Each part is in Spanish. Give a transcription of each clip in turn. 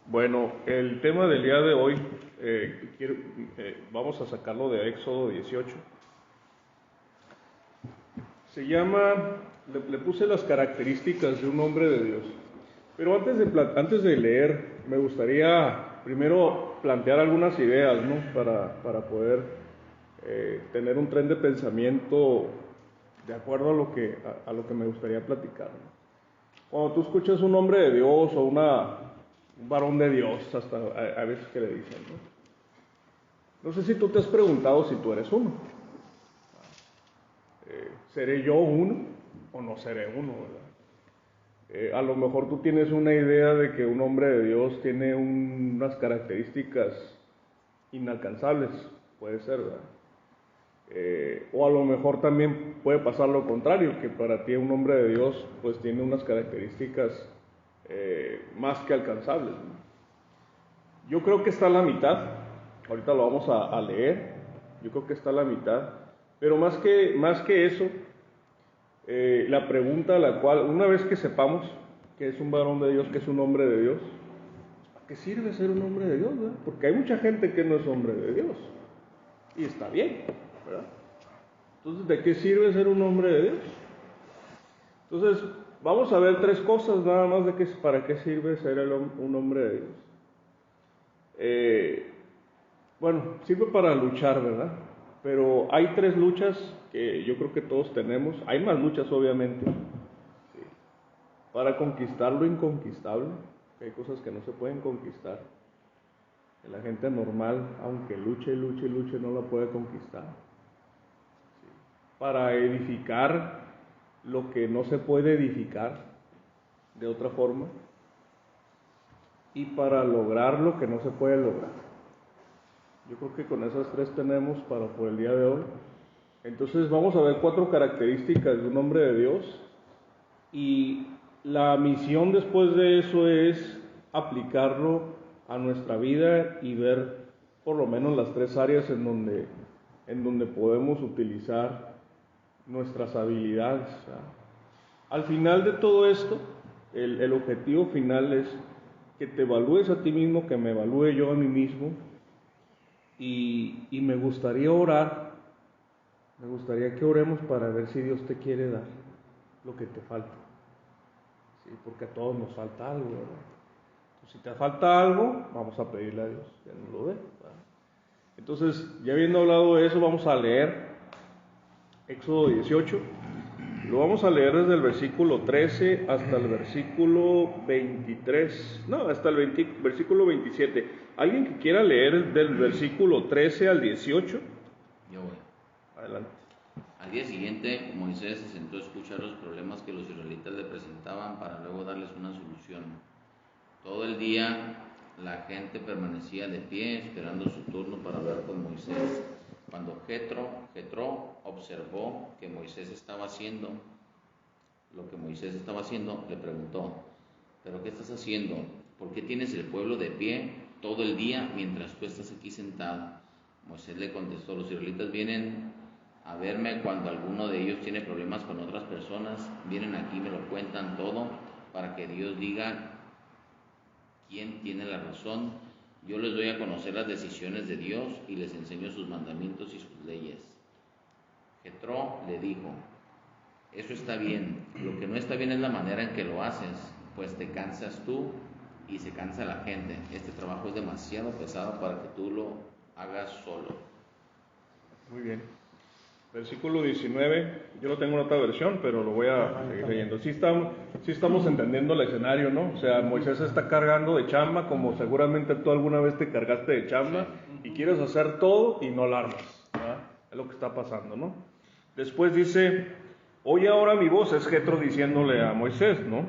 Bueno, el tema del día de hoy, vamos a sacarlo de Éxodo 18. Se llama, le puse las características de un hombre de Dios. Pero antes de leer, me gustaría primero plantear algunas ideas, ¿no? Para poder tener un tren de pensamiento de acuerdo a lo que me gustaría platicar, ¿no? Cuando tú escuchas un hombre de Dios o un varón de Dios, hasta a veces que le dicen, ¿no? No sé si tú te has preguntado si tú eres uno. ¿Seré yo uno o no seré uno, verdad? A lo mejor tú tienes una idea de que un hombre de Dios tiene unas características inalcanzables, puede ser, ¿verdad? O a lo mejor también puede pasar lo contrario, que para ti un hombre de Dios pues tiene unas características más que alcanzables, ¿no? Yo creo que está a la mitad, ahorita lo vamos a leer, yo creo que está a la mitad, pero más que eso, la pregunta a la cual, una vez que sepamos que es un varón de Dios, que es un hombre de Dios, ¿para qué sirve ser un hombre de Dios, verdad? Porque hay mucha gente que no es hombre de Dios, y está bien, ¿verdad? Entonces, ¿de qué sirve ser un hombre de Dios? Entonces, vamos a ver tres cosas nada más de para qué sirve ser un hombre de Dios. Bueno, sirve para luchar, ¿verdad? Pero hay tres luchas que yo creo que todos tenemos. Hay más luchas, obviamente, ¿sí? Para conquistar lo inconquistable, que hay cosas que no se pueden conquistar. Que la gente normal, aunque luche y luche y luche, no la puede conquistar. ¿Sí? Para edificar lo que no se puede edificar de otra forma. Y para lograr lo que no se puede lograr. Yo creo que con esas tres tenemos para por el día de hoy. Entonces vamos a ver cuatro características de un hombre de Dios, y la misión después de eso es aplicarlo a nuestra vida y ver por lo menos las tres áreas en donde podemos utilizar nuestras habilidades. Al final de todo esto, el objetivo final es que te evalúes a ti mismo, que me evalúe yo a mí mismo, y me gustaría que oremos para ver si Dios te quiere dar lo que te falta. Sí, porque a todos nos falta algo, ¿verdad? Entonces, si te falta algo, vamos a pedirle a Dios que nos lo dé, ¿verdad? Entonces, ya habiendo hablado de eso, vamos a leer Éxodo 18. Lo vamos a leer desde el versículo 13 hasta el versículo 23, no, hasta el versículo 27. ¿Alguien que quiera leer del versículo 13 al 18? Yo voy. Adelante. Al día siguiente, Moisés se sentó a escuchar los problemas que los israelitas le presentaban para luego darles una solución. Todo el día la gente permanecía de pie esperando su turno para hablar con Moisés. Cuando Jetro observó que Moisés estaba haciendo lo que Moisés estaba haciendo, le preguntó: ¿pero qué estás haciendo? ¿Por qué tienes el pueblo de pie todo el día mientras tú estás aquí sentado? Moisés le contestó: los israelitas vienen a verme cuando alguno de ellos tiene problemas con otras personas, vienen aquí y me lo cuentan todo para que Dios diga quién tiene la razón. Yo les doy a conocer las decisiones de Dios y les enseño sus mandamientos y sus leyes. Jetro le dijo: eso está bien, lo que no está bien es la manera en que lo haces, pues te cansas tú y se cansa la gente. Este trabajo es demasiado pesado para que tú lo hagas solo. Muy bien. Versículo 19, yo lo tengo en otra versión, pero lo voy a seguir leyendo. Sí estamos entendiendo el escenario, ¿no? O sea, Moisés está cargando de chamba, como seguramente tú alguna vez te cargaste de chamba, y quieres hacer todo y no la armas, ¿verdad? Es lo que está pasando, ¿no? Después dice: oye ahora mi voz, es Jetro diciéndole a Moisés, ¿no?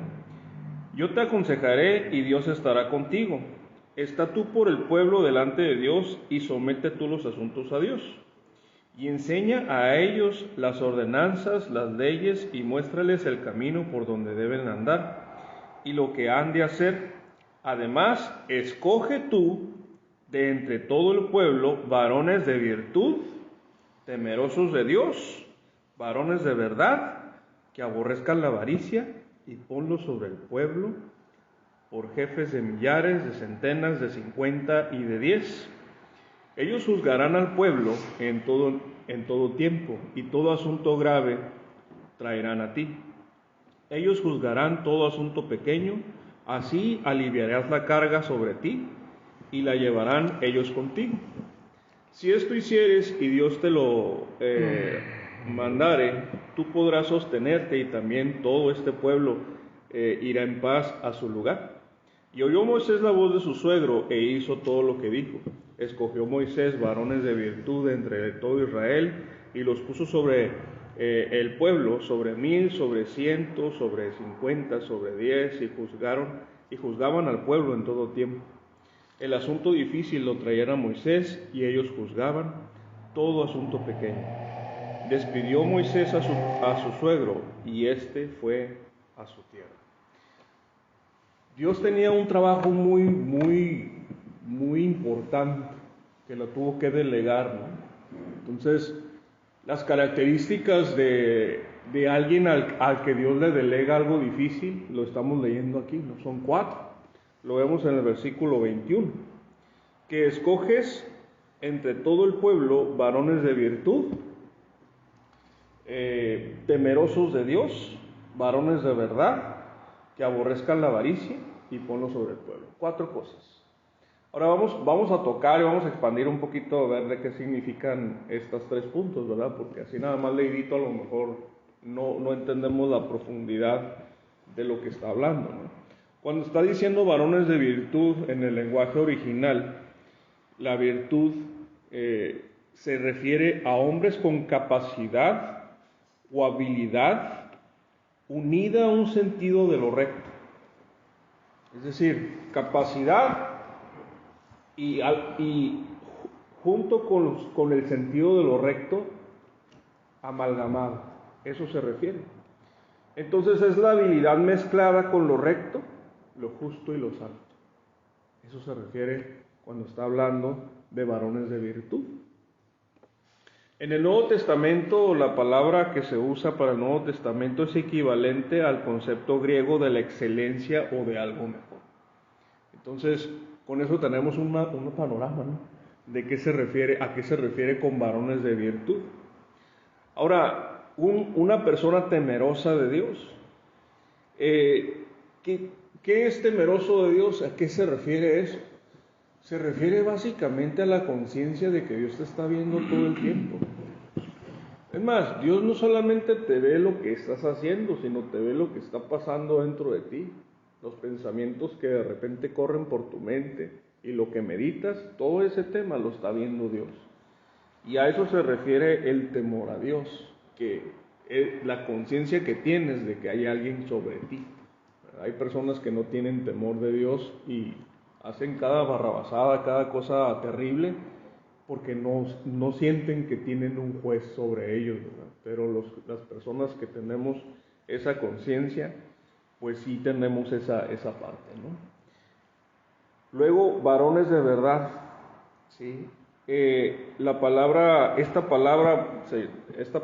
Yo te aconsejaré y Dios estará contigo. Está tú por el pueblo delante de Dios y somete tú los asuntos a Dios. Y enseña a ellos las ordenanzas, las leyes, y muéstrales el camino por donde deben andar y lo que han de hacer. Además, escoge tú de entre todo el pueblo varones de virtud, temerosos de Dios, varones de verdad, que aborrezcan la avaricia, y ponlos sobre el pueblo por jefes de millares, de centenas, de 50 y de 10. Ellos juzgarán al pueblo en todo tiempo, y todo asunto grave traerán a ti. Ellos juzgarán todo asunto pequeño, así aliviarás la carga sobre ti, y la llevarán ellos contigo. Si esto hicieres y Dios te lo mandare, tú podrás sostenerte, y también todo este pueblo irá en paz a su lugar. Y oyó Moisés la voz de su suegro, e hizo todo lo que dijo. Escogió Moisés varones de virtud entre todo Israel, y los puso sobre el pueblo, sobre 1000, sobre 100, sobre 50, sobre 10, y juzgaban al pueblo en todo tiempo. El asunto difícil lo traían a Moisés, y ellos juzgaban todo asunto pequeño. Despidió Moisés a su suegro, y éste fue a su tierra. Dios tenía un trabajo muy importante que lo tuvo que delegar, ¿no? Entonces, las características de alguien al que Dios le delega algo difícil, lo estamos leyendo aquí, ¿no? Son 4. Lo vemos en el versículo 21. Que escoges entre todo el pueblo varones de virtud, temerosos de Dios, varones de verdad, que aborrezcan la avaricia, y ponlo sobre el pueblo. 4 cosas. Ahora vamos a tocar y vamos a expandir un poquito, a ver de qué significan estos 3 puntos, ¿verdad? Porque así nada más leidito a lo mejor no entendemos la profundidad de lo que está hablando, ¿no? Cuando está diciendo varones de virtud en el lenguaje original, la virtud se refiere a hombres con capacidad o habilidad unida a un sentido de lo recto. Es decir, capacidad y junto con el sentido de lo recto, amalgamado. Eso se refiere. Entonces es la habilidad mezclada con lo recto, lo justo y lo santo. Eso se refiere cuando está hablando de varones de virtud. En el Nuevo Testamento, la palabra que se usa para el Nuevo Testamento es equivalente al concepto griego de la excelencia o de algo mejor. Entonces, con eso tenemos un panorama, ¿no? De a qué se refiere con varones de virtud. Ahora, una persona temerosa de Dios, ¿qué es temeroso de Dios? ¿A qué se refiere eso? Se refiere básicamente a la conciencia de que Dios te está viendo todo el tiempo. Es más, Dios no solamente te ve lo que estás haciendo, sino te ve lo que está pasando dentro de ti. Los pensamientos que de repente corren por tu mente y lo que meditas, todo ese tema lo está viendo Dios. Y a eso se refiere el temor a Dios, que es la conciencia que tienes de que hay alguien sobre ti. Hay personas que no tienen temor de Dios y hacen cada barrabasada, cada cosa terrible, porque no sienten que tienen un juez sobre ellos, ¿verdad? Pero las personas que tenemos esa conciencia, pues sí tenemos esa parte, ¿no? Luego, varones de verdad, ¿sí? Esta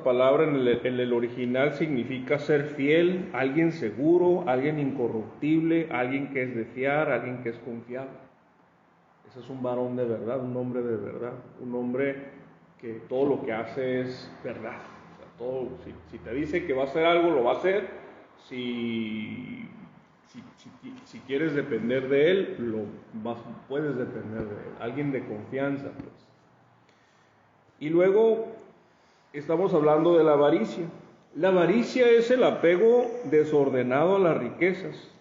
palabra en el original significa ser fiel, alguien seguro, alguien incorruptible, alguien que es de fiar, alguien que es confiable. Ese es un varón de verdad, un hombre de verdad, un hombre que todo lo que hace es verdad. O sea, si te dice que va a hacer algo, lo va a hacer. Si quieres depender de él, puedes depender de él. Alguien de confianza, pues. Y luego estamos hablando de la avaricia. La avaricia es el apego desordenado a las riquezas.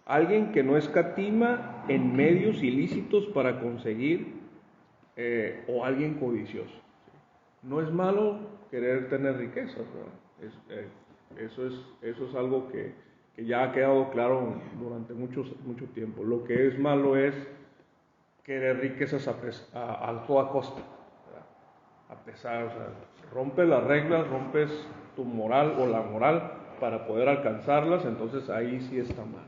Alguien que no escatima en medios ilícitos para conseguir, o alguien codicioso. No es malo querer tener riquezas, ¿verdad? Eso es algo que ya ha quedado claro durante mucho tiempo. Lo que es malo es querer riquezas a toda costa, ¿verdad? A pesar, o sea, rompes las reglas, rompes tu moral o la moral para poder alcanzarlas, entonces ahí sí está mal.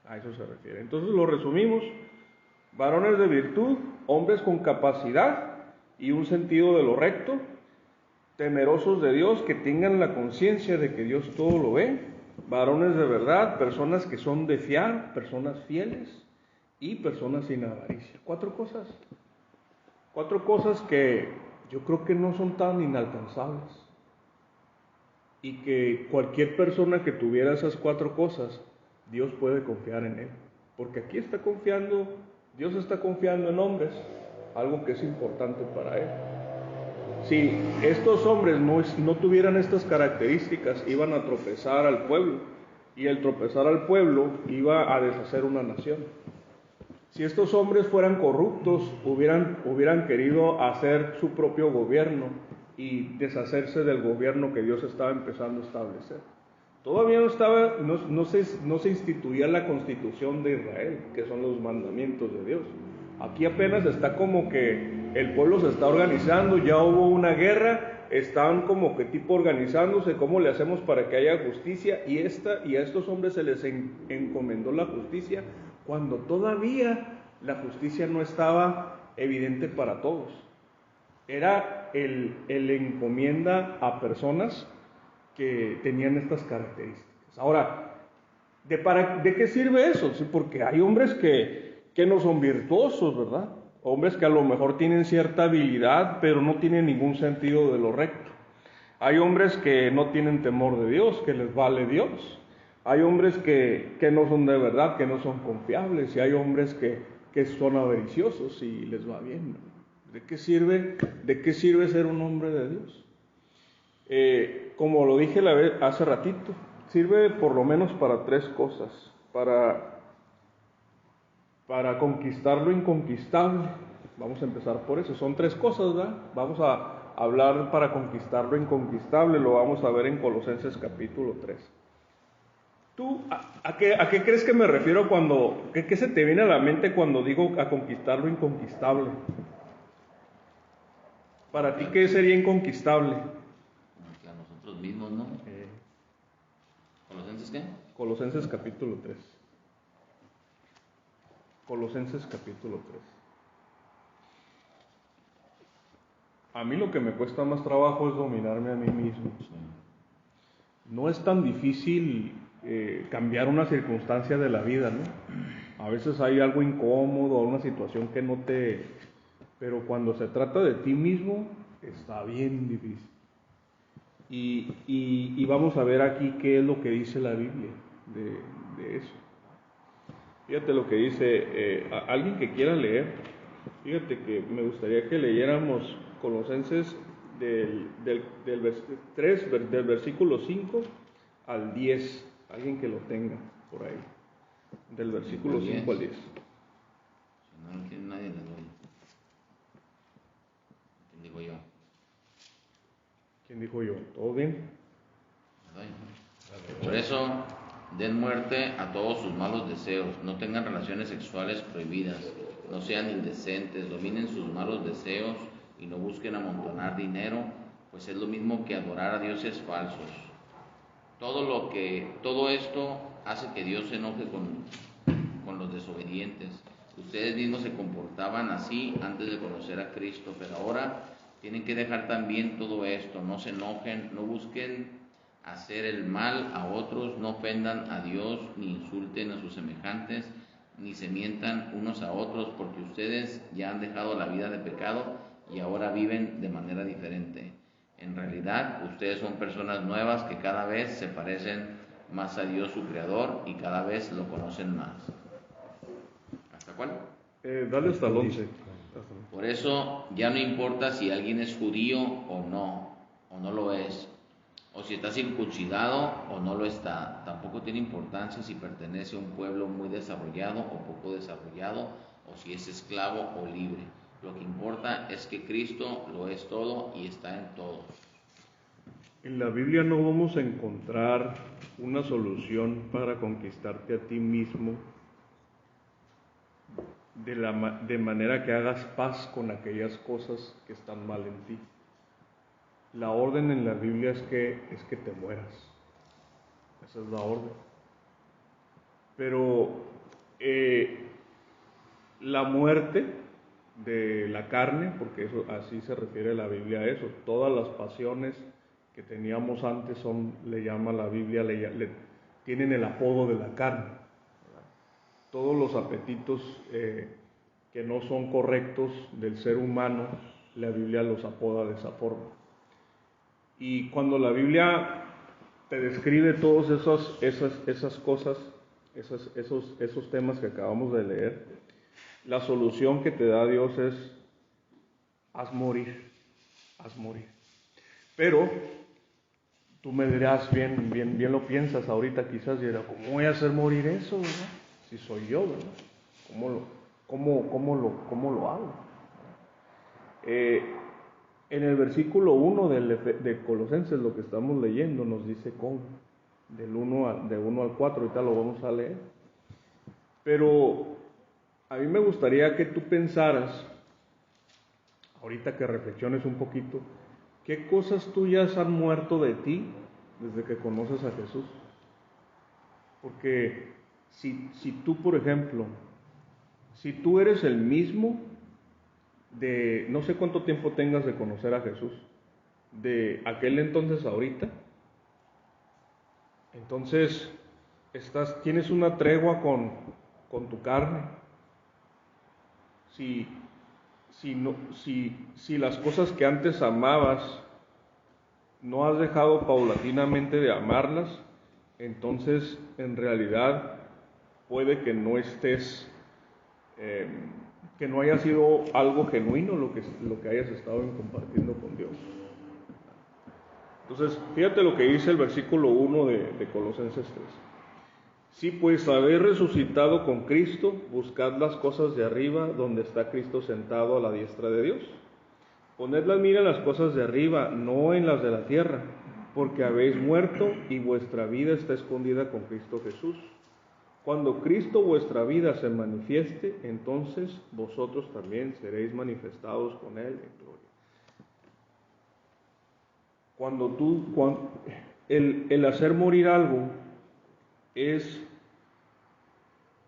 A eso se refiere. Entonces lo resumimos: varones de virtud, hombres con capacidad y un sentido de lo recto, temerosos de Dios, que tengan la conciencia de que Dios todo lo ve, varones de verdad, personas que son de fiar, personas fieles y personas sin avaricia. 4 cosas. 4 cosas que yo creo que no son tan inalcanzables. Y que cualquier persona que tuviera esas 4 cosas, Dios puede confiar en él. Porque aquí Dios está confiando en hombres, algo que es importante para él. Si estos hombres no tuvieran estas características, iban a tropezar al pueblo, y el tropezar al pueblo iba a deshacer una nación. Si estos hombres fueran corruptos, hubieran querido hacer su propio gobierno y deshacerse del gobierno que Dios estaba empezando a establecer. Todavía no se instituía la constitución de Israel, que son los mandamientos de Dios. Aquí apenas está como que el pueblo se está organizando, ya hubo una guerra, están como que tipo organizándose, ¿cómo le hacemos para que haya justicia? Y a estos hombres se les encomendó la justicia cuando todavía la justicia no estaba evidente para todos. Era el encomienda a personas que tenían estas características. Ahora, ¿de qué sirve eso? Sí, porque hay hombres que no son virtuosos, ¿verdad? Hombres que a lo mejor tienen cierta habilidad, pero no tienen ningún sentido de lo recto. Hay hombres que no tienen temor de Dios, que les vale Dios. Hay hombres que no son de verdad, que no son confiables, y hay hombres que son avariciosos y les va bien. ¿De qué sirve ser un hombre de Dios? Como lo dije hace ratito, sirve por lo menos para 3 cosas. Para conquistar lo inconquistable. Vamos a empezar por eso. Son 3 cosas, ¿verdad? Vamos a hablar para conquistar lo inconquistable. Lo vamos a ver en Colosenses capítulo 3. ¿Tú a qué crees que me refiero qué se te viene a la mente cuando digo a conquistar lo inconquistable? Para ti, ¿qué sería inconquistable? A nosotros mismos, ¿no? ¿Colosenses qué? Colosenses capítulo 3. Colosenses capítulo 3. A mí lo que me cuesta más trabajo es dominarme a mí mismo. No es tan difícil cambiar una circunstancia de la vida, ¿no? A veces hay algo incómodo, una situación que no te... Pero cuando se trata de ti mismo, está bien difícil. Y vamos a ver aquí qué es lo que dice la Biblia de eso. Fíjate lo que dice, alguien que quiera leer, fíjate que me gustaría que leyéramos Colosenses del versículo 5 al 10, alguien que lo tenga por ahí, del versículo 5 al 10. Si no lo tiene nadie, le doy. ¿Quién digo yo? ¿Quién dijo yo? ¿Todo bien? Le doy. Por eso, den muerte a todos sus malos deseos, no tengan relaciones sexuales prohibidas, no sean indecentes, dominen sus malos deseos y no busquen amontonar dinero, pues es lo mismo que adorar a dioses falsos. Todo esto hace que Dios se enoje con los desobedientes. Ustedes mismos se comportaban así antes de conocer a Cristo, pero ahora tienen que dejar también todo esto. No se enojen, no busquen hacer el mal a otros, no ofendan a Dios, ni insulten a sus semejantes, ni se mientan unos a otros, porque ustedes ya han dejado la vida de pecado y ahora viven de manera diferente. En realidad, ustedes son personas nuevas que cada vez se parecen más a Dios su Creador y cada vez lo conocen más. ¿Hasta cuál? Dale hasta el 11. Por eso ya no importa si alguien es judío o no lo es, o si está circuncidado o no lo está. Tampoco tiene importancia si pertenece a un pueblo muy desarrollado o poco desarrollado, o si es esclavo o libre. Lo que importa es que Cristo lo es todo y está en todo. En la Biblia no vamos a encontrar una solución para conquistarte a ti mismo de manera que hagas paz con aquellas cosas que están mal en ti. La orden en la Biblia es que te mueras. Esa es la orden. Pero la muerte de la carne, porque así se refiere la Biblia a eso, todas las pasiones que teníamos antes le llama la Biblia, tienen el apodo de la carne. Todos los apetitos que no son correctos del ser humano, la Biblia los apoda de esa forma. Y cuando la Biblia te describe todas esas cosas, esos temas que acabamos de leer, la solución que te da Dios es: haz morir. Pero tú me dirás, bien lo piensas ahorita quizás, y dirás, ¿cómo voy a hacer morir eso, verdad? Si soy yo, ¿verdad? ¿Cómo lo hago? En el versículo 1 de Colosenses, lo que estamos leyendo, nos dice cómo, de 1 al 4, ahorita lo vamos a leer. Pero a mí me gustaría que tú pensaras, ahorita que reflexiones un poquito, ¿qué cosas tuyas han muerto de ti desde que conoces a Jesús? Porque si tú, por ejemplo, si tú eres el mismo de, no sé cuánto tiempo tengas de conocer a Jesús, de aquel entonces a ahorita, entonces tienes una tregua con tu carne. Si las cosas que antes amabas no has dejado paulatinamente de amarlas, entonces en realidad puede que no estés, que no haya sido algo genuino lo que hayas estado compartiendo con Dios. Entonces, fíjate lo que dice el versículo 1 de Colosenses 3. Si pues habéis resucitado con Cristo, buscad las cosas de arriba, donde está Cristo sentado a la diestra de Dios. Poned la mira en las cosas de arriba, no en las de la tierra, porque habéis muerto y vuestra vida está escondida con Cristo Jesús. Cuando Cristo vuestra vida se manifieste, entonces vosotros también seréis manifestados con Él en gloria. El hacer morir algo es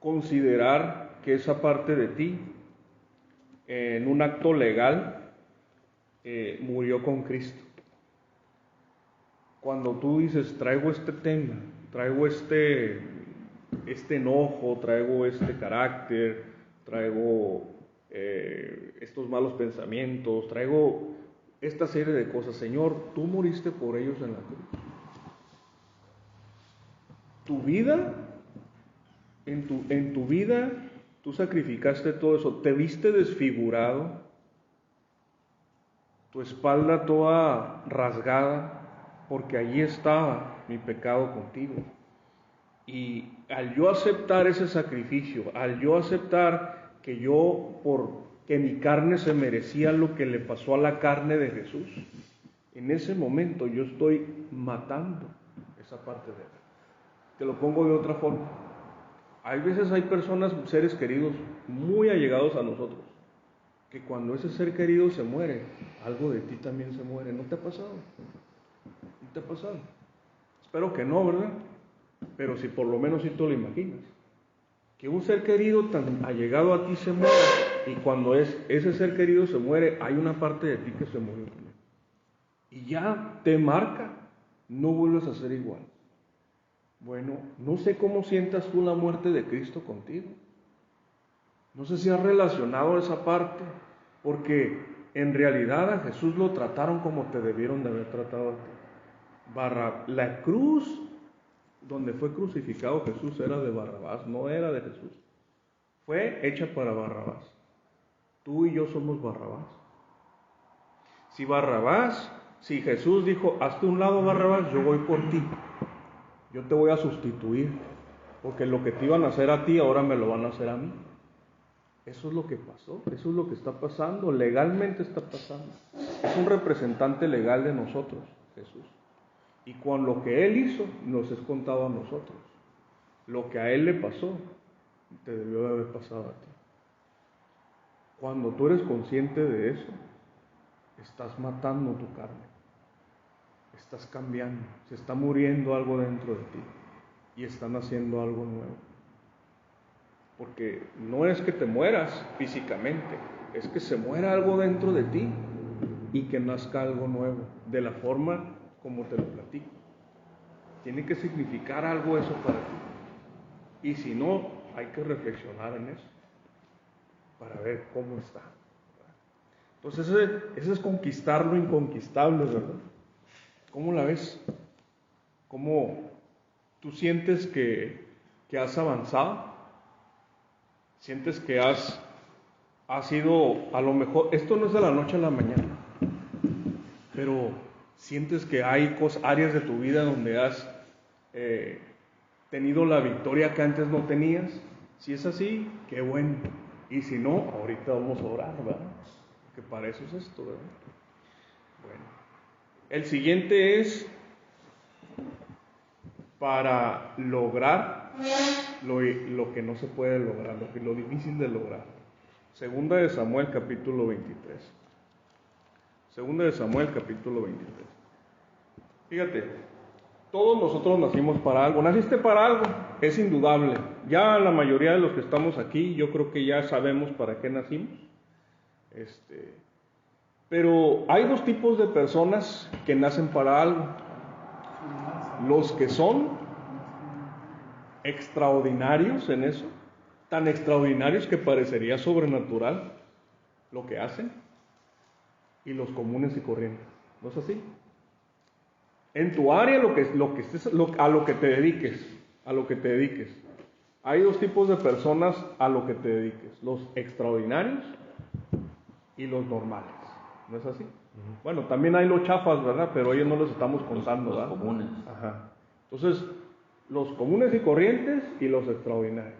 considerar que esa parte de ti, en un acto legal, murió con Cristo. Cuando tú dices, traigo este tema, traigo este enojo, traigo este carácter, traigo estos malos pensamientos, traigo esta serie de cosas, Señor, tú moriste por ellos en la cruz. Tu vida, en tu vida, tú sacrificaste todo eso, te viste desfigurado, tu espalda toda rasgada, porque allí estaba mi pecado contigo. Y al yo aceptar ese sacrificio, al yo aceptar que que mi carne se merecía lo que le pasó a la carne de Jesús, en ese momento yo estoy matando esa parte de él. Te lo pongo de otra forma. Hay personas, seres queridos, muy allegados a nosotros, que cuando ese ser querido se muere, algo de ti también se muere. ¿No te ha pasado? ¿No te ha pasado? Espero que no, ¿verdad? Pero si por lo menos si tú lo imaginas. Que un ser querido tan allegado a ti se muera, y cuando ese ser querido se muere, hay una parte de ti que se murió también. Y ya te marca, no vuelves a ser igual. Bueno, no sé cómo sientas tú la muerte de Cristo contigo. No sé si has relacionado esa parte, porque en realidad a Jesús lo trataron como te debieron de haber tratado a ti. La cruz donde fue crucificado Jesús era de Barrabás, no era de Jesús. Fue hecha para Barrabás. Tú y yo somos Barrabás. Si Jesús dijo, hazte un lado Barrabás, yo voy por ti. Yo te voy a sustituir, porque lo que te iban a hacer a ti, ahora me lo van a hacer a mí. Eso es lo que pasó, eso es lo que está pasando, legalmente está pasando. Es un representante legal de nosotros, Jesús. Y con lo que Él hizo, nos es contado a nosotros. Lo que a Él le pasó, te debió de haber pasado a ti. Cuando tú eres consciente de eso, estás matando tu carne. Estás cambiando, se está muriendo algo dentro de ti y están haciendo algo nuevo. Porque no es que te mueras físicamente, es que se muera algo dentro de ti y que nazca algo nuevo, de la forma como te lo platico. Tiene que significar algo eso para ti. Y si no, hay que reflexionar en eso para ver cómo está. Entonces ese es conquistar lo inconquistable, ¿verdad? ¿Cómo la ves? ¿Cómo tú sientes que has avanzado? ¿Sientes que has ido, a lo mejor, esto no es de la noche a la mañana, pero sientes que hay áreas de tu vida donde has tenido la victoria que antes no tenías? Si es así, qué bueno. Y si no, ahorita vamos a orar, ¿verdad? Porque para eso es esto, ¿verdad? Bueno, el siguiente es para lograr lo que no se puede lograr, lo difícil de lograr. Segunda de Samuel, capítulo 23. Segunda de Samuel, capítulo 23. Fíjate, todos nosotros nacimos para algo. Naciste para algo, es indudable. Ya la mayoría de los que estamos aquí, yo creo que ya sabemos para qué nacimos. Pero hay dos tipos de personas que nacen para algo. Los que son extraordinarios en eso, tan extraordinarios que parecería sobrenatural lo que hacen, y los comunes y corrientes. ¿No es así? En tu área, a lo que te dediques. Hay dos tipos de personas a lo que te dediques: los extraordinarios y los normales. ¿No es así? Bueno, también hay los chafas, ¿verdad? Pero ellos no los estamos contando, ¿verdad? Los comunes. Ajá. Entonces, los comunes y corrientes y los extraordinarios.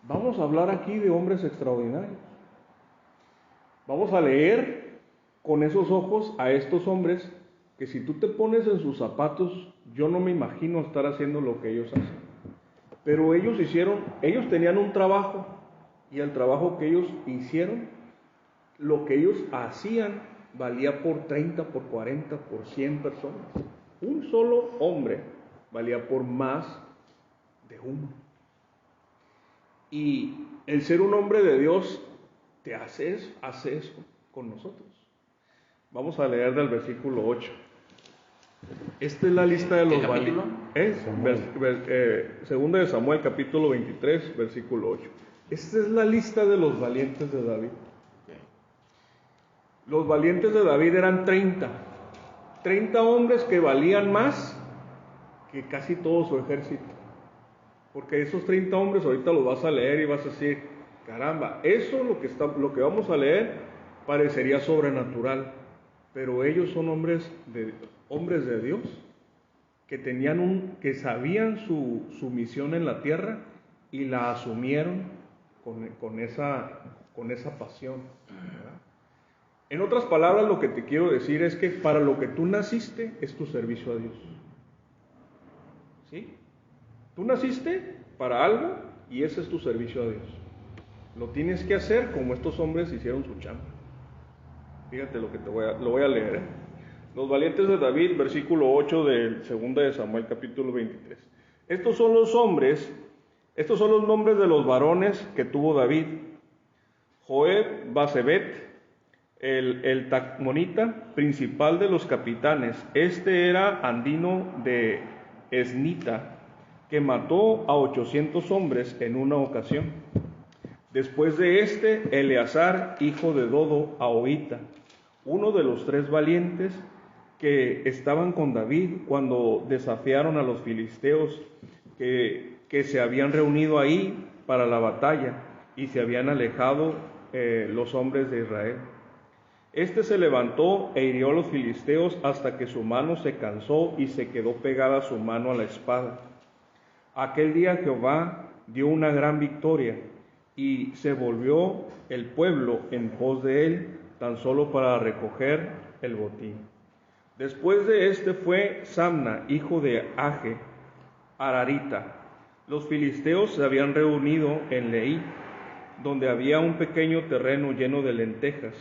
Vamos a hablar aquí de hombres extraordinarios. Vamos a leer con esos ojos a estos hombres que, si tú te pones en sus zapatos, yo no me imagino estar haciendo lo que ellos hacen. Pero ellos tenían un trabajo, y el trabajo que ellos hicieron, lo que ellos hacían, valía por 30, por 40, por 100 personas. Un solo hombre valía por más de uno. Y el ser un hombre de Dios te hace eso con nosotros. Vamos a leer del versículo 8. Esta es la lista de los valientes. Segunda de Samuel, capítulo 23, versículo 8. Esta es la lista de los valientes de David. Los valientes de David eran 30 hombres que valían más que casi todo su ejército. Porque esos 30 hombres ahorita los vas a leer y vas a decir, caramba, eso lo que vamos a leer parecería sobrenatural, pero ellos son hombres de Dios, que sabían su misión en la tierra y la asumieron con esa pasión, ¿verdad? En otras palabras, lo que te quiero decir es que para lo que tú naciste es tu servicio a Dios. ¿Sí? Tú naciste para algo y ese es tu servicio a Dios. Lo tienes que hacer como estos hombres hicieron su chamba. Fíjate lo que lo voy a leer. Los valientes de David, versículo 8 de 2 de Samuel, capítulo 23. Estos son los nombres de los varones que tuvo David: Joab, Basebet, el Tacmonita, principal de los capitanes. Este era andino de Esnita, que mató a 800 hombres en una ocasión. Después de Eleazar, hijo de Dodo, Ahoita, uno de los 3 valientes que estaban con David cuando desafiaron a los filisteos que se habían reunido ahí para la batalla y se habían alejado los hombres de Israel. Se levantó e hirió a los filisteos hasta que su mano se cansó y se quedó pegada su mano a la espada. Aquel día Jehová dio una gran victoria y se volvió el pueblo en pos de él, tan solo para recoger el botín. Después de fue Samna, hijo de Age, Ararita. Los filisteos se habían reunido en Leí, donde había un pequeño terreno lleno de lentejas,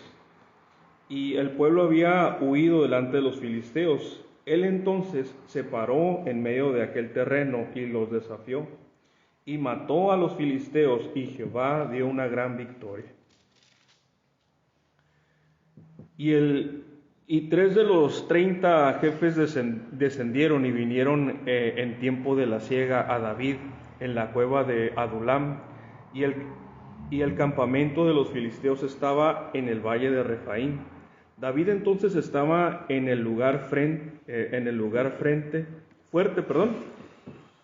y el pueblo había huido delante de los filisteos. Él entonces se paró en medio de aquel terreno y los desafió, y mató a los filisteos, y Jehová dio una gran victoria. Y Y 3 de los 30 jefes descendieron y vinieron en tiempo de la siega a David en la cueva de Adulam, y el campamento de los filisteos estaba en el valle de Refaim. David entonces estaba en el lugar fuerte,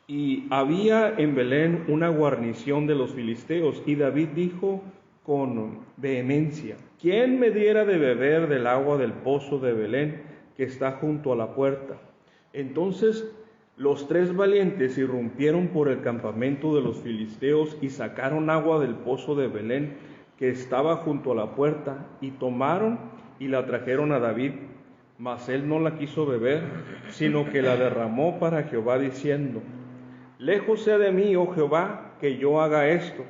y había en Belén una guarnición de los filisteos, y David dijo con vehemencia: ¿quién me diera de beber del agua del pozo de Belén que está junto a la puerta? Entonces los 3 valientes irrumpieron por el campamento de los filisteos y sacaron agua del pozo de Belén que estaba junto a la puerta, y tomaron y la trajeron a David. Mas él no la quiso beber, sino que la derramó para Jehová, diciendo: lejos sea de mí, oh Jehová, que yo haga esto.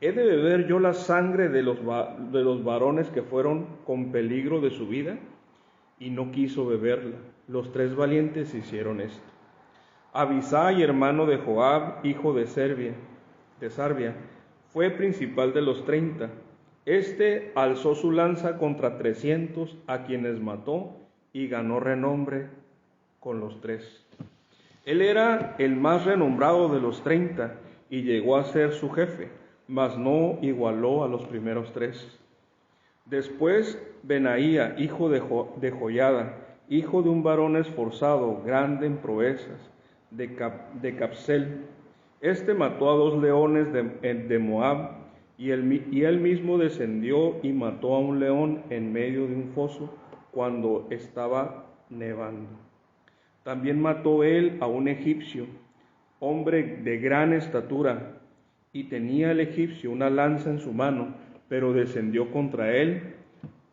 ¿He de beber yo la sangre de los varones que fueron con peligro de su vida? Y no quiso beberla. Los 3 valientes hicieron esto. Abisai, hermano de Joab, hijo de Sarbia, fue principal de los 30. Este alzó su lanza contra 300, a quienes mató, y ganó renombre con los 3. Él era el más renombrado de los 30, y llegó a ser su jefe, mas no igualó a los primeros 3. Después Benaía, hijo de Joiada, hijo de un varón esforzado, grande en proezas, de Capsel. Este mató a 2 leones de Moab, y él mismo descendió y mató a un león en medio de un foso cuando estaba nevando. También mató él a un egipcio, hombre de gran estatura, y tenía el egipcio una lanza en su mano, pero descendió contra él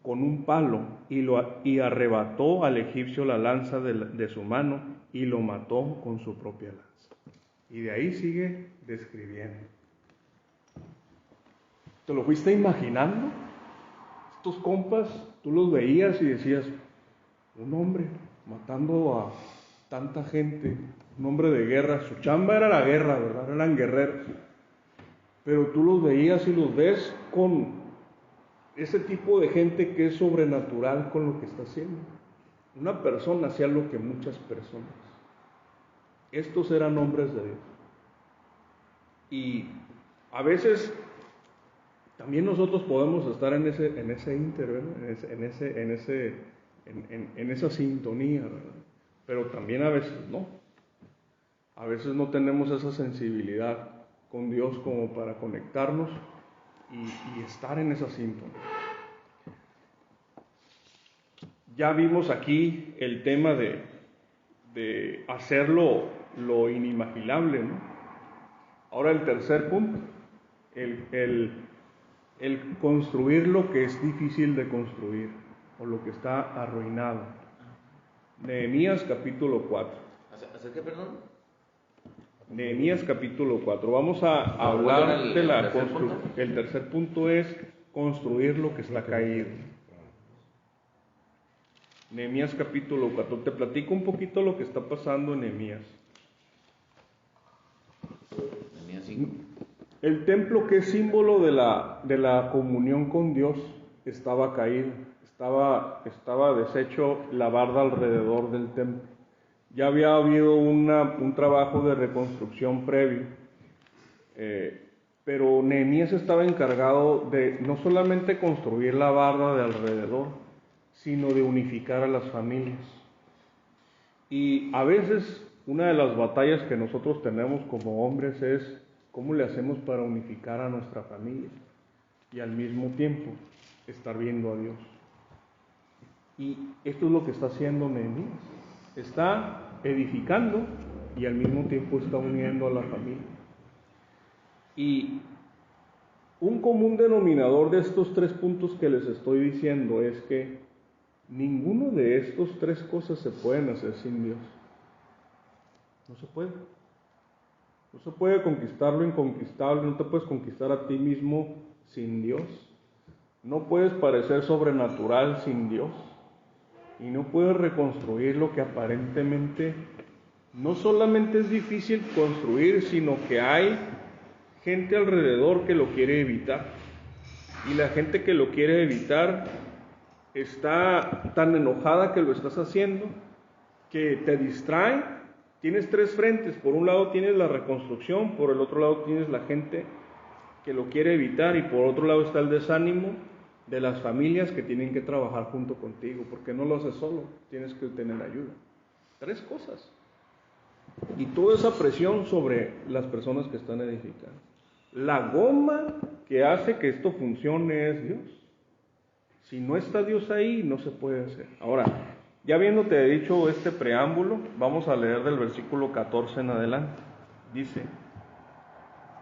con un palo y arrebató al egipcio la lanza de su mano y lo mató con su propia lanza. Y de ahí sigue describiendo. ¿Te lo fuiste imaginando? Estos compas, tú los veías y decías: un hombre matando a tanta gente, un hombre de guerra. Su chamba era la guerra, ¿verdad? Eran guerreros. Pero tú los veías y los ves con ese tipo de gente que es sobrenatural con lo que está haciendo. Una persona hacía lo que muchas personas. Estos eran hombres de Dios. Y a veces también nosotros podemos estar en ese ínter, en esa sintonía, ¿verdad? Pero también a veces no. A veces no tenemos esa sensibilidad con Dios como para conectarnos y estar en esa sintonía. Ya vimos aquí el tema de hacerlo lo inimaginable, ¿no? Ahora el tercer punto, el construir lo que es difícil de construir o lo que está arruinado. Nehemías capítulo 4. ¿Hacer qué, perdón? Nehemías capítulo 4. Vamos a hablar de la construcción. El tercer punto es construir lo que está caído. Nehemías capítulo 4. Te platico un poquito lo que está pasando en Nehemías. Nehemías 5. El templo, que es símbolo de la comunión con Dios, estaba caído. Estaba deshecho la barda alrededor del templo. Ya había habido un trabajo de reconstrucción previo, pero Nehemías estaba encargado de no solamente construir la barda de alrededor, sino de unificar a las familias. Y a veces una de las batallas que nosotros tenemos como hombres es cómo le hacemos para unificar a nuestra familia y al mismo tiempo estar viendo a Dios. Y esto es lo que está haciendo Nehemías. Está edificando y al mismo tiempo está uniendo a la familia. Y un común denominador de estos 3 puntos que les estoy diciendo es que ninguno de estos 3 cosas se pueden hacer sin Dios. No se puede. No se puede conquistar lo inconquistable, no te puedes conquistar a ti mismo sin Dios. No puedes parecer sobrenatural sin Dios. Y no puedes reconstruir lo que aparentemente no solamente es difícil construir, sino que hay gente alrededor que lo quiere evitar. Y la gente que lo quiere evitar está tan enojada que lo estás haciendo, que te distrae. Tienes tres frentes: por un lado tienes la reconstrucción, por el otro lado tienes la gente que lo quiere evitar, y por otro lado está el desánimo de las familias que tienen que trabajar junto contigo, porque no lo haces solo, tienes que tener ayuda. Tres cosas. Y toda esa presión sobre las personas que están edificando. La goma que hace que esto funcione es Dios. Si no está Dios ahí, no se puede hacer. Ahora, ya habiéndote dicho este preámbulo, vamos a leer del versículo 14 en adelante. Dice: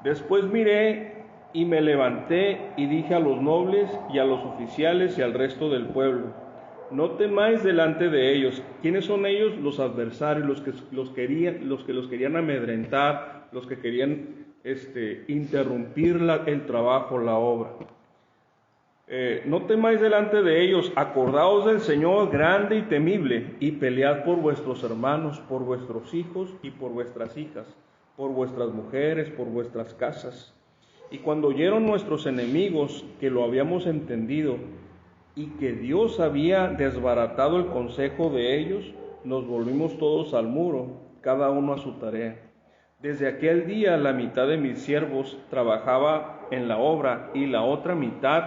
después miré y me levanté y dije a los nobles y a los oficiales y al resto del pueblo: no temáis delante de ellos. ¿Quiénes son ellos? Los adversarios, los que los querían amedrentar, los que querían interrumpir el trabajo, la obra. No temáis delante de ellos, acordaos del Señor grande y temible, y pelead por vuestros hermanos, por vuestros hijos y por vuestras hijas, por vuestras mujeres, por vuestras casas. Y cuando oyeron nuestros enemigos que lo habíamos entendido y que Dios había desbaratado el consejo de ellos, nos volvimos todos al muro, cada uno a su tarea. Desde aquel día la mitad de mis siervos trabajaba en la obra y la otra mitad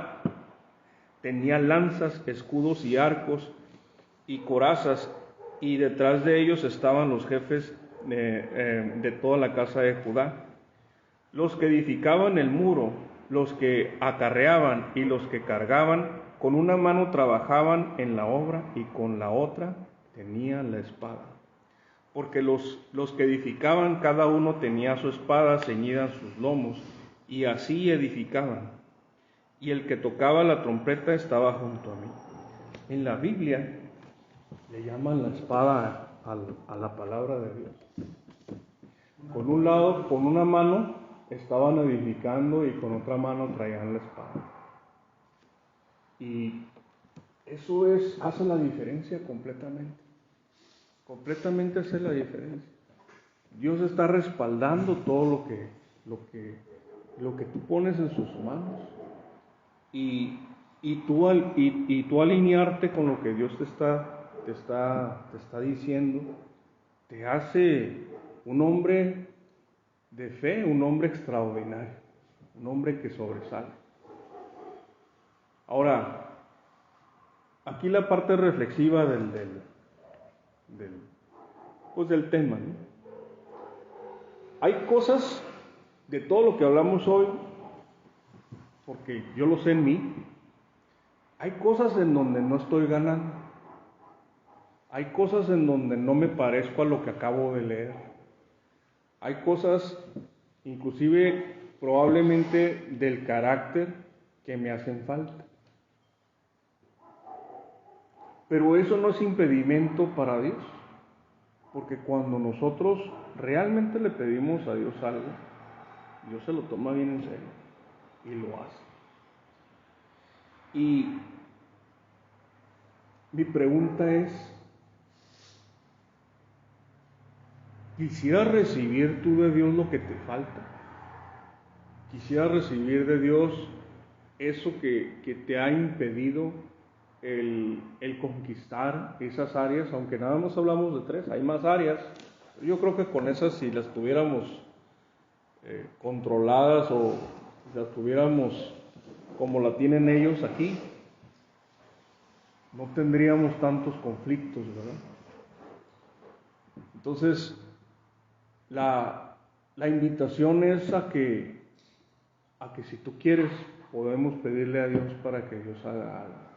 tenía lanzas, escudos y arcos y corazas, y detrás de ellos estaban los jefes de toda la casa de Judá, los que edificaban el muro, los que acarreaban y los que cargaban. Con una mano trabajaban en la obra y con la otra tenían la espada. Porque los que edificaban, cada uno tenía su espada ceñida en sus lomos, y así edificaban. Y el que tocaba la trompeta estaba junto a mí. En la Biblia le llaman la espada a la palabra de Dios. Con un lado, con una mano estaban edificando y con otra mano traían la espada. Y eso hace la diferencia completamente. Completamente hace la diferencia. Dios está respaldando todo lo que tú pones en sus manos. Y tú alinearte con lo que Dios te está diciendo, te hace un hombre de fe, un hombre extraordinario, un hombre que sobresale. Ahora, aquí la parte reflexiva del tema, ¿no? Hay cosas de todo lo que hablamos hoy, porque yo lo sé en mí, hay cosas en donde no estoy ganando, hay cosas en donde no me parezco a lo que acabo de leer, hay cosas, inclusive probablemente del carácter, que me hacen falta. Pero eso no es impedimento para Dios, porque cuando nosotros realmente le pedimos a Dios algo, Dios se lo toma bien en serio y lo hace. Y mi pregunta es: ¿quisieras recibir tú de Dios lo que te falta? ¿Quisieras recibir de Dios eso que te ha impedido el conquistar esas áreas? Aunque nada más hablamos de 3, hay más áreas. Yo creo que con esas, si las tuviéramos controladas o las tuviéramos como la tienen ellos aquí, no tendríamos tantos conflictos, ¿verdad? Entonces, la invitación es a que si tú quieres, podemos pedirle a Dios para que Dios haga algo.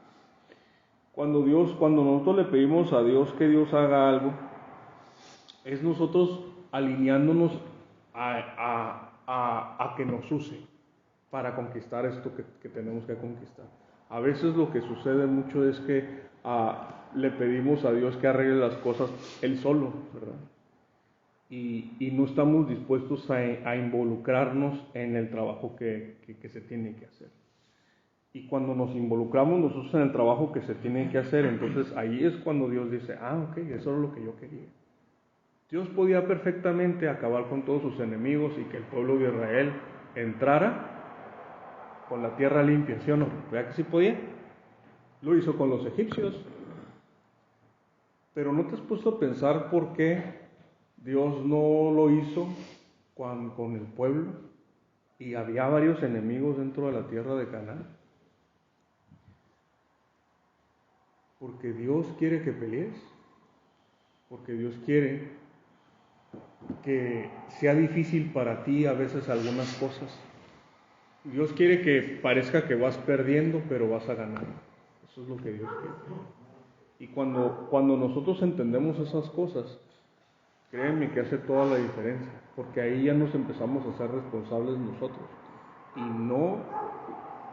Cuando nosotros le pedimos a Dios que Dios haga algo, es nosotros alineándonos a que nos use para conquistar esto que tenemos que conquistar. A veces lo que sucede mucho es que le pedimos a Dios que arregle las cosas Él solo, ¿verdad? Y no estamos dispuestos a involucrarnos en el trabajo que se tiene que hacer. Y cuando nos involucramos nosotros en el trabajo que se tiene que hacer, entonces ahí es cuando Dios dice: ok, eso es lo que yo quería. Dios podía perfectamente acabar con todos sus enemigos y que el pueblo de Israel entrara con la tierra limpia, ¿sí o no? ¿Verdad que sí podía? Lo hizo con los egipcios. Pero ¿no te has puesto a pensar por qué Dios no lo hizo con el pueblo? Y había varios enemigos dentro de la tierra de Canaán. Porque Dios quiere que pelees. Porque Dios quiere que sea difícil para ti a veces algunas cosas. Dios quiere que parezca que vas perdiendo, pero vas a ganar. Eso es lo que Dios quiere. Y cuando nosotros entendemos esas cosas, créeme que hace toda la diferencia, porque ahí ya nos empezamos a ser responsables nosotros y no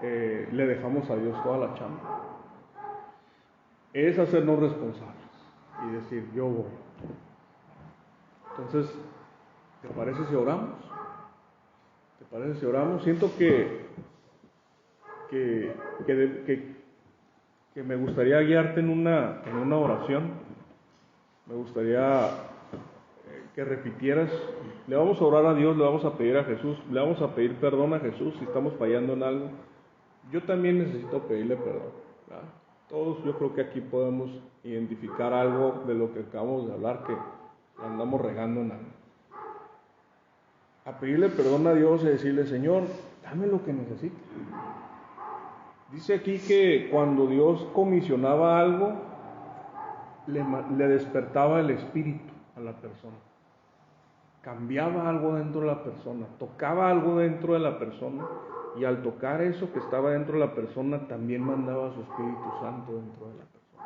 le dejamos a Dios toda la chamba. Es hacernos responsables y decir, yo voy. Entonces, ¿te parece si oramos? ¿Te parece si oramos? Siento que me gustaría guiarte en una oración. Me gustaría que repitieras. Le vamos a orar a Dios, le vamos a pedir a Jesús, le vamos a pedir perdón a Jesús si estamos fallando en algo. Yo también necesito pedirle perdón, ¿verdad? Todos yo creo que aquí podemos identificar algo de lo que acabamos de hablar, que andamos regando en algo. A pedirle perdón a Dios y decirle, Señor, dame lo que necesito. Dice aquí que cuando Dios comisionaba algo, le despertaba el espíritu a la persona. Cambiaba algo dentro de la persona, tocaba algo dentro de la persona, y al tocar eso que estaba dentro de la persona, también mandaba a su Espíritu Santo dentro de la persona.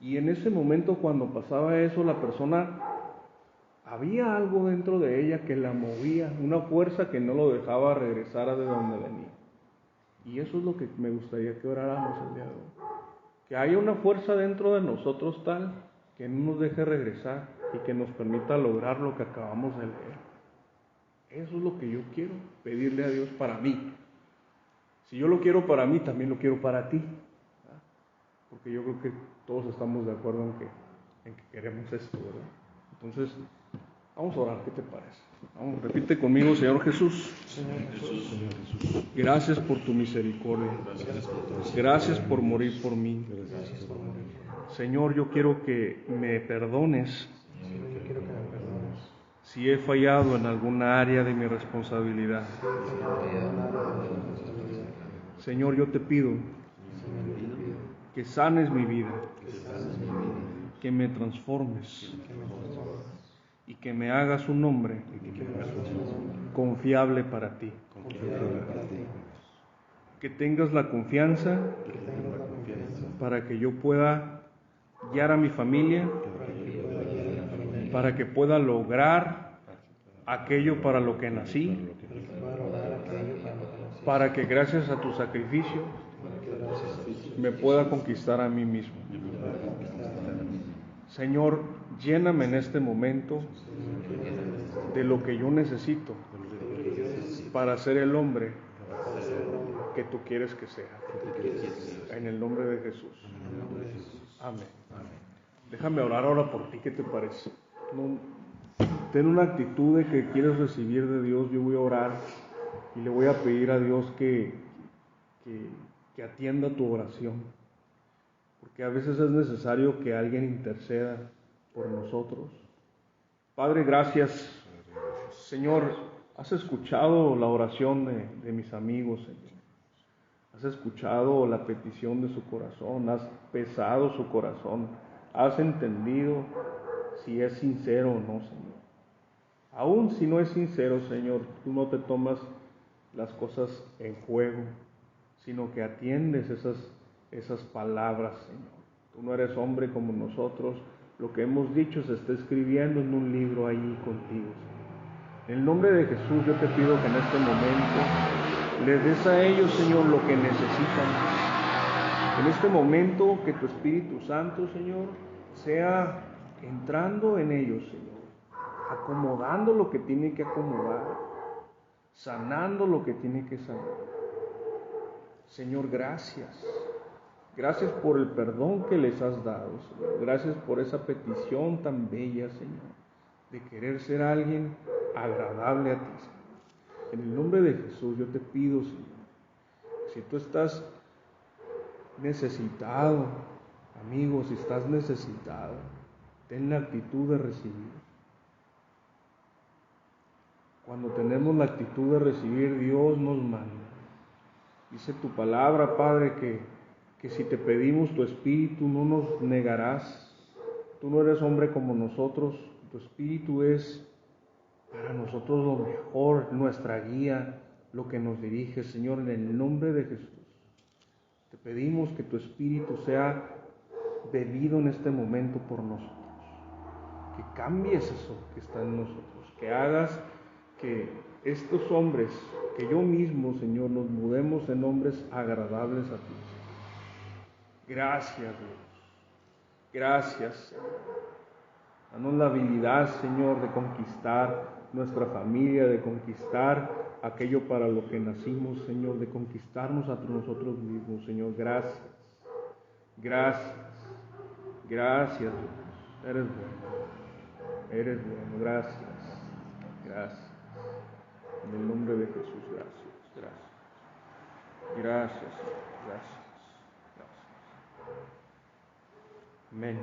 Y en ese momento, cuando pasaba eso, la persona, había algo dentro de ella que la movía, una fuerza que no lo dejaba regresar a de donde venía. Y eso es lo que me gustaría que oráramos el día de hoy. Que haya una fuerza dentro de nosotros tal que no nos deje regresar y que nos permita lograr lo que acabamos de leer. Eso es lo que yo quiero pedirle a Dios para mí. Si yo lo quiero para mí, también lo quiero para ti, ¿verdad? Porque yo creo que todos estamos de acuerdo en que queremos esto, ¿verdad? Entonces, vamos a orar, ¿qué te parece? Vamos, repite conmigo, Señor Jesús. Señor Jesús, Gracias por tu misericordia. Gracias por morir por mí. gracias por morir. Señor, yo quiero que me perdones Señor, yo quiero que me perdones. si he fallado en alguna área de mi responsabilidad. Señor, yo te pido que sanes mi vida, que me transformes y que me hagas un hombre confiable para ti. Que tengas la confianza para que yo pueda guiar a mi familia, para que pueda lograr aquello para lo que nací, para que gracias a tu sacrificio me pueda conquistar a mí mismo. Señor, lléname en este momento de lo que yo necesito para ser el hombre que tú quieres que sea. En el nombre de Jesús. Amén. Déjame orar ahora por ti, ¿qué te parece? Ten una actitud de que quieres recibir de Dios. Yo voy a orar y le voy a pedir a Dios que atienda tu oración, porque a veces es necesario que alguien interceda por nosotros. Padre, gracias. Señor, has escuchado la oración de mis amigos, Señor. Has escuchado la petición de su corazón, has pesado su corazón, has entendido si es sincero o no, Señor. Aún si no es sincero, Señor, tú no te tomas las cosas en juego, sino que atiendes esas palabras, Señor. Tú no eres hombre como nosotros. Lo que hemos dicho se está escribiendo en un libro ahí contigo, Señor. En el nombre de Jesús yo te pido que en este momento les des a ellos, Señor, lo que necesitan. En este momento que tu Espíritu Santo, Señor, sea entrando en ellos, Señor, acomodando lo que tiene que acomodar, sanando lo que tiene que sanar. Señor, gracias. Gracias por el perdón que les has dado, Señor. Gracias por esa petición tan bella, Señor, de querer ser alguien agradable a ti, Señor. En el nombre de Jesús yo te pido, Señor, si tú estás necesitado, amigo, si estás necesitado, ten la actitud de recibir. Cuando tenemos la actitud de recibir, Dios nos manda. Dice tu palabra, Padre, que si te pedimos tu espíritu no nos negarás. Tú no eres hombre como nosotros, tu espíritu es para nosotros lo mejor, nuestra guía, lo que nos dirige, Señor, en el nombre de Jesús. Te pedimos que tu espíritu sea bebido en este momento por nosotros, que cambies eso que está en nosotros, que hagas que estos hombres, que yo mismo, Señor, nos mudemos en hombres agradables a ti. Gracias, Dios. Gracias, Señor. Danos la habilidad, Señor, de conquistar nuestra familia, de conquistar aquello para lo que nacimos, Señor, de conquistarnos a nosotros mismos, Señor. Gracias. Gracias. Gracias, Dios. Eres bueno. Eres bueno. Gracias. Gracias. En el nombre de Jesús, gracias. Gracias. Gracias, Señor. Gracias. Gracias. Amén.